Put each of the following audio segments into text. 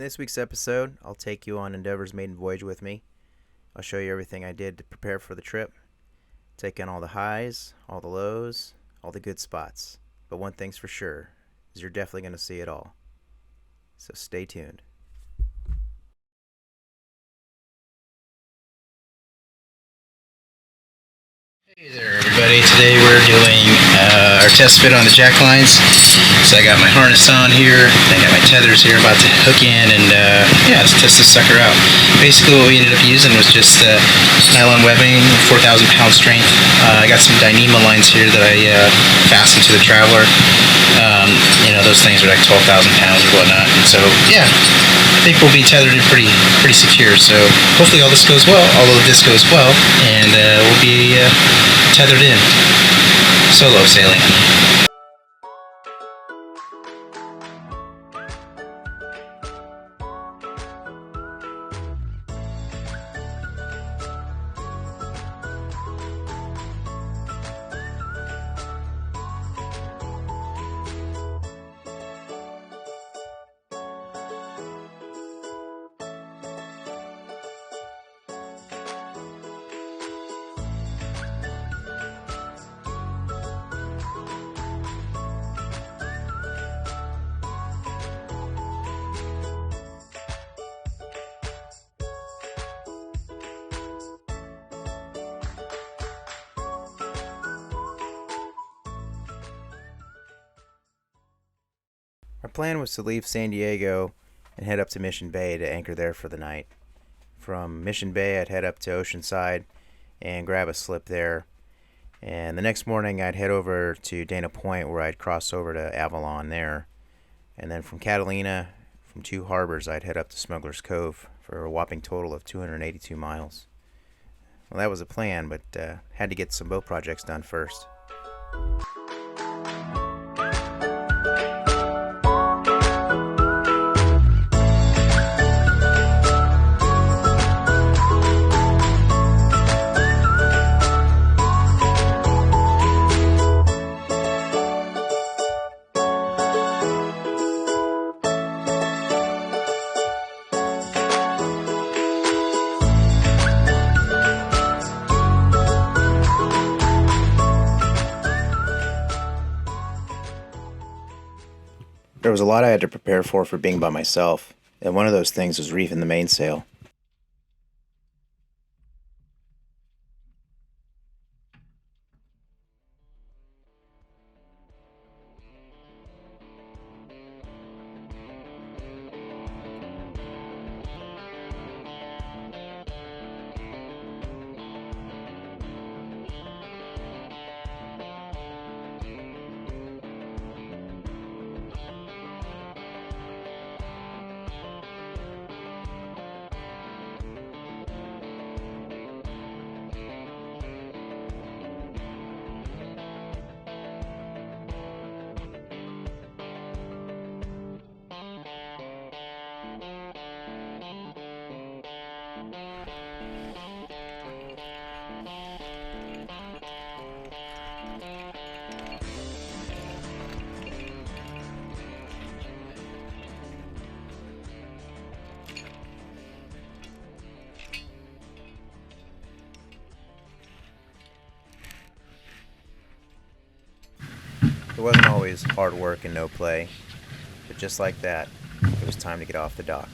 In this week's episode, I'll take you on Endeavor's maiden voyage with me. I'll show you everything I did to prepare for the trip. Take in all the highs, all the lows, all the good spots. But one thing's for sure, is you're definitely going to see it all. So stay tuned. Hey there everybody, today we're doing our test fit on the jack lines. So I got my harness on here, I got my tethers here about to hook in, and let's test this sucker out. Basically what we ended up using was just nylon webbing, 4,000 pound strength. I got some Dyneema lines here that I fastened to the Traveler. Those things are like 12,000 pounds or whatnot, and so yeah, I think we'll be tethered in pretty secure. So hopefully all this goes well, and we'll be tethered in, solo sailing. Our plan was to leave San Diego and head up to Mission Bay to anchor there for the night. From Mission Bay, I'd head up to Oceanside and grab a slip there. And the next morning, I'd head over to Dana Point, where I'd cross over to Avalon there. And then from Catalina, from two harbors, I'd head up to Smuggler's Cove for a whopping total of 282 miles. Well, that was a plan, but had to get some boat projects done first. There was a lot I had to prepare for being by myself, and one of those things was reefing the mainsail. It wasn't always hard work and no play, but just like that, it was time to get off the dock.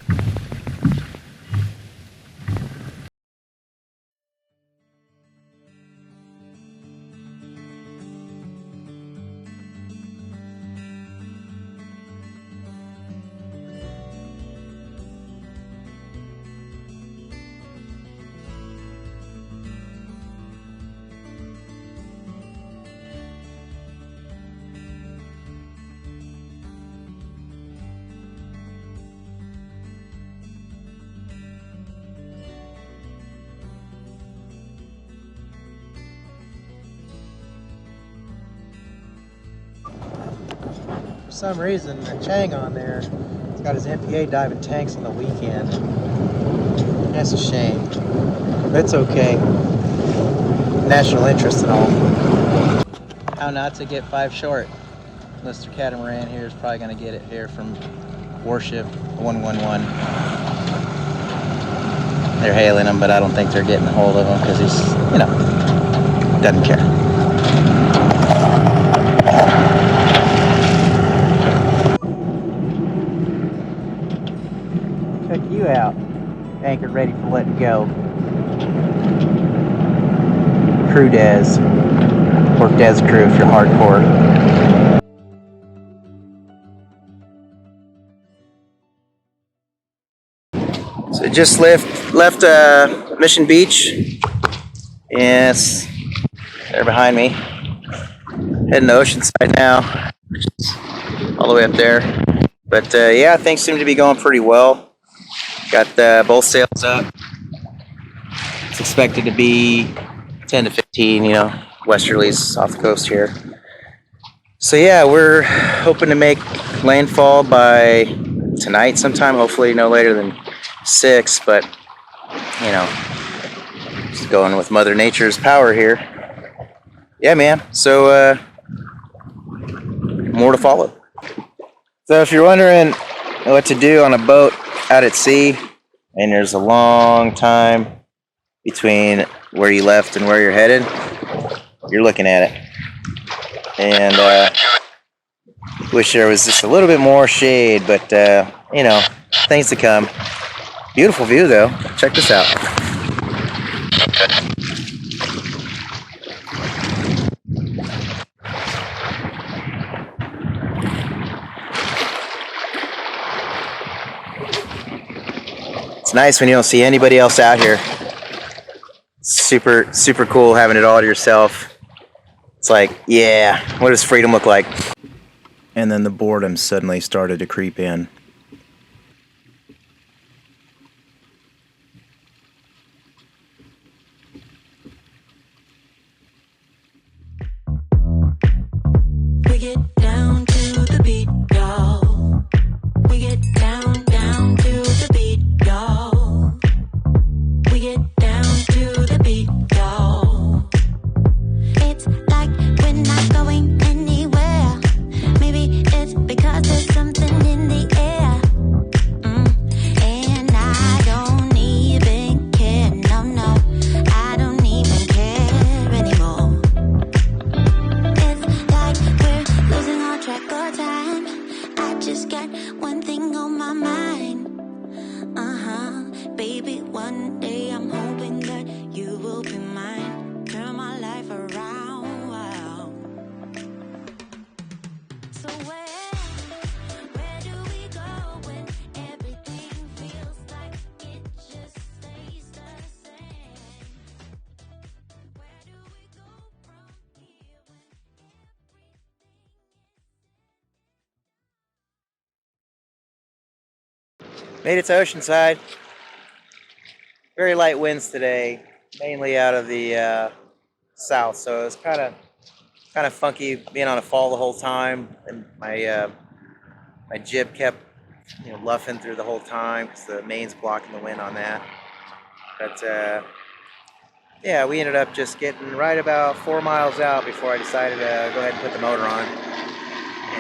For some reason, the Chang on there has got his MPA diving tanks on the weekend. That's a shame, but it's okay. National interest and all. How not to get 5 short. Mr. Catamaran here is probably going to get it here from Warship 111. They're hailing him, but I don't think they're getting a hold of him because he's, you know, doesn't care. Check you out. Anchored ready for letting go. Crew Des. Or Des Crew if you're hardcore. So just left Mission Beach. Yes, they're behind me. Heading to Oceanside now, all the way up there. But yeah, things seem to be going pretty well. Got both sails up. It's expected to be 10 to 15, you know, westerlies off the coast here. So yeah, we're hoping to make landfall by tonight sometime, hopefully no later than 6, but you know, just going with Mother Nature's power here. Yeah, man, so more to follow. So if you're wondering what to do on a boat out at sea, and there's a long time between where you left and where you're headed, you're looking at it. And wish there was just a little bit more shade, but you know, things to come. Beautiful view though. Check this out. It's nice when you don't see anybody else out here. Super, super cool having it all to yourself. It's like, yeah, what does freedom look like? And then the boredom suddenly started to creep in. We get down to the beat, y'all. We get down, down to the beat, y'all. We get down to the beat, y'all. It's like we're not going anywhere. Maybe it's because there's something in the air. And I don't even care, no, no. I don't even care anymore. It's like we're losing all track of time. I just got one thing on my mind. Baby, one day I'm hoping that you will be mine. Turn my life around. Wow. So where do we go when everything feels like it just stays the same? Where do we go from here when everything is... Made it to Oceanside. Very light winds today, mainly out of the south, so it's kind of funky being on a fall the whole time, and my jib kept, you know, luffing through the whole time because the main's blocking the wind on that. But yeah, we ended up just getting right about 4 miles out before I decided to go ahead and put the motor on.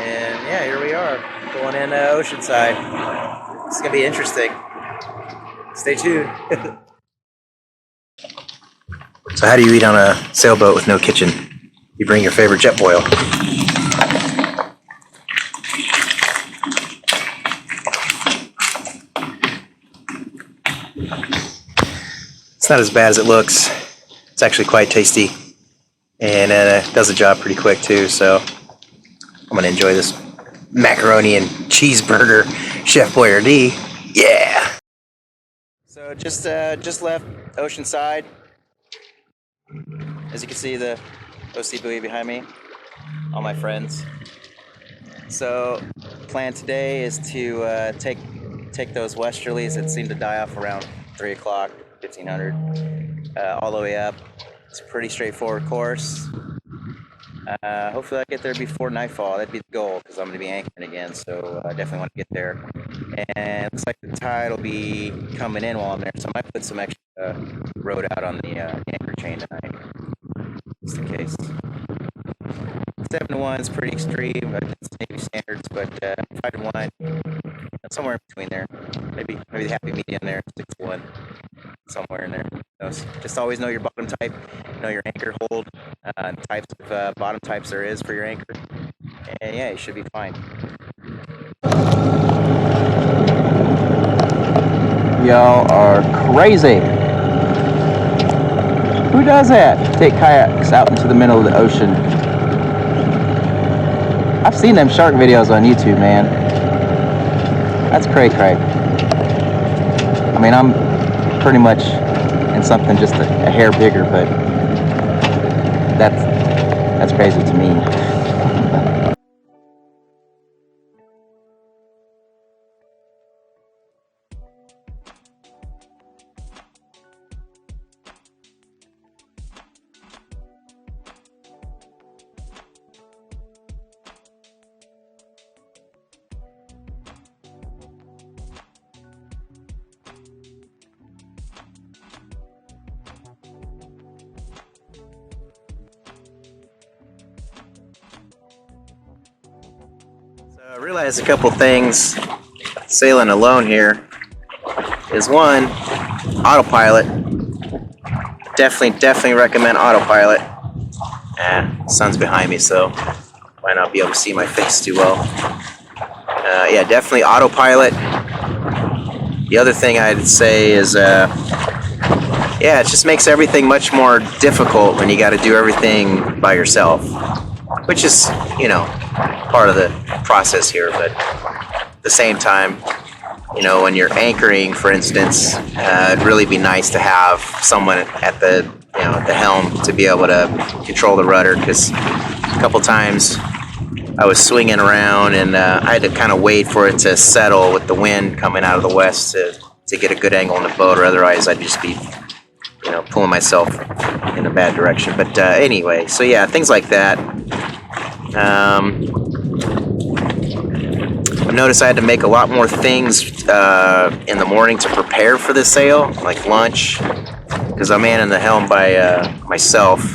And yeah, here we are, going into Oceanside. It's gonna be interesting. Stay tuned. So how do you eat on a sailboat with no kitchen? You bring your favorite jet boil. It's not as bad as it looks. It's actually quite tasty. And it does the job pretty quick too, so I'm gonna enjoy this macaroni and cheeseburger Chef Boyardee. Yeah! So just left Oceanside. As you can see, the OC buoy behind me, all my friends. So, plan today is to take those westerlies that seem to die off around 3 o'clock, 1500, all the way up. It's a pretty straightforward course. Hopefully I get there before nightfall. That'd be the goal, because I'm going to be anchoring again, so I definitely want to get there. And it looks like the tide will be coming in while I'm there, so I might put some extra rode out on the anchor chain tonight, just in case. 7 to 1 is pretty extreme, but it's Navy standards, but 5 to 1, somewhere in between there. Maybe the happy medium there, 6-1, somewhere in there. So just always know your bottom type, know your anchor hold, types of bottom types there is for your anchor, and yeah, you should be fine. Y'all are crazy. Who does that? Take kayaks out into the middle of the ocean. I've seen them shark videos on YouTube, man. That's cray. I mean, I'm pretty much in something just a hair bigger, but that's crazy to me. I realized a couple things sailing alone here is one, autopilot. Definitely recommend autopilot. Sun's behind me, so might not be able to see my face too well. Yeah, definitely autopilot. The other thing I'd say is, yeah, it just makes everything much more difficult when you got to do everything by yourself, which is, you know, part of the process here, but at the same time, you know, when you're anchoring, for instance, it'd really be nice to have someone at the, you know, at the helm to be able to control the rudder, because a couple times I was swinging around and I had to kind of wait for it to settle with the wind coming out of the west to get a good angle on the boat, or otherwise I'd just be, you know, pulling myself in a bad direction. But anyway, so yeah, things like that. I noticed I had to make a lot more things in the morning to prepare for the sail, like lunch, because I'm manning the helm by myself,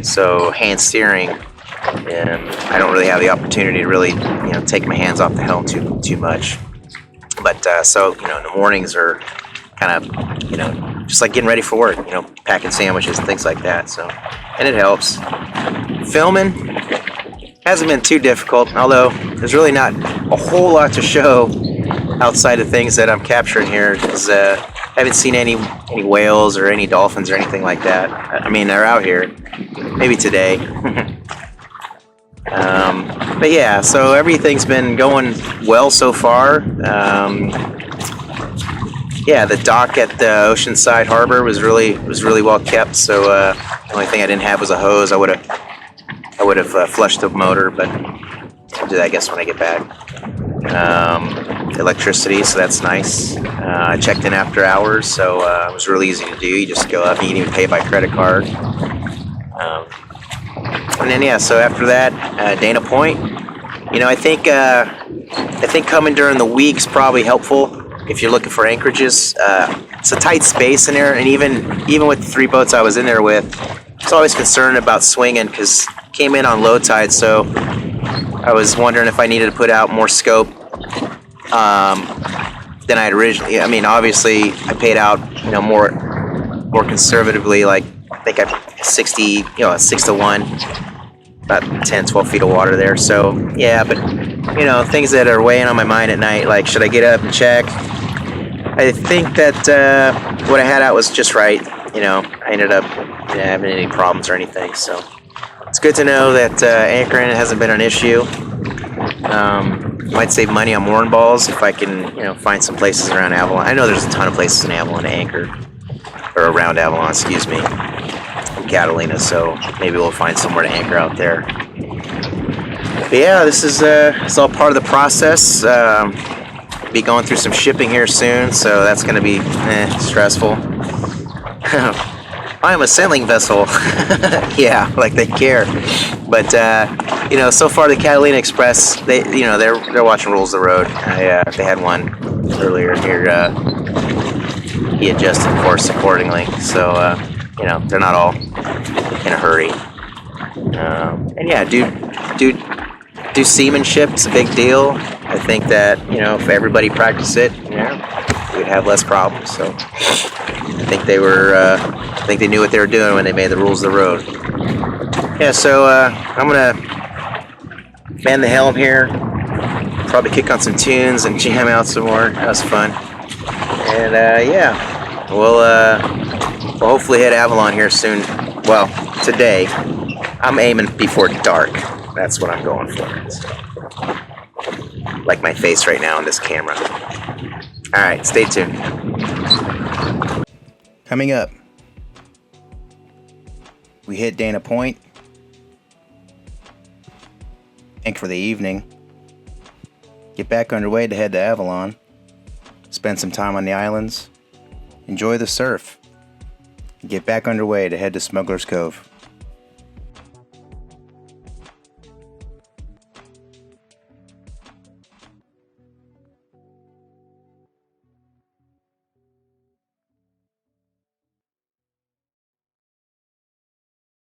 so hand steering, and I don't really have the opportunity to really, you know, take my hands off the helm too much. But so, you know, the mornings are kind of, you know, just like getting ready for work, you know, packing sandwiches and things like that. So, and it helps. Filming hasn't been too difficult, although there's really not a whole lot to show outside of things that I'm capturing here, because I haven't seen any whales or any dolphins or anything like that. I mean, they're out here, maybe today. But yeah, so everything's been going well so far. Yeah, the dock at the Oceanside harbor was really well kept. So the only thing I didn't have was a hose. I would have flushed the motor, but I'll do that, I guess, when I get back. Electricity, so that's nice. I checked in after hours, so it was really easy to do. You just go up, you can even pay by credit card. And then yeah, so after that, Dana Point. You know, I think coming during the week's probably helpful if you're looking for anchorages. It's a tight space in there, and even with the 3 boats I was in there with, I was always concerned about swinging because came in on low tide, so I was wondering if I needed to put out more scope than I had originally. I mean, obviously, I paid out, you know, more conservatively, like I think I 60, you know, 6-1, about 10, 12 feet of water there. So yeah, but you know, things that are weighing on my mind at night, like should I get up and check? I think that what I had out was just right. You know, I ended up not having any problems or anything, so it's good to know that anchoring hasn't been an issue. Might save money on mooring balls if I can, you know, find some places around Avalon. I know there's a ton of places in Avalon to anchor, or around Avalon, excuse me, in Catalina, so maybe we'll find somewhere to anchor out there. But yeah, this is it's all part of the process. Be going through some shipping here soon, so that's going to be stressful. I am a sailing vessel. Yeah, like they care. But you know, so far the Catalina Express, they're watching rules of the road. They had one earlier here. He adjusted course accordingly, so you know, they're not all in a hurry. And yeah, do seamanship. It's a big deal. I think that, if everybody practiced it, we'd have less problems. So I think they knew what they were doing when they made the rules of the road. Yeah, so I'm gonna man the helm here, probably kick on some tunes and jam out some more. That was fun. And yeah, we'll hopefully hit Avalon here soon. Well, today. I'm aiming before dark. That's what I'm going for. So, like my face right now on this camera. Alright, stay tuned. Coming up, we hit Dana Point. Anchor for the evening. Get back underway to head to Avalon. Spend some time on the islands. Enjoy the surf. Get back underway to head to Smuggler's Cove.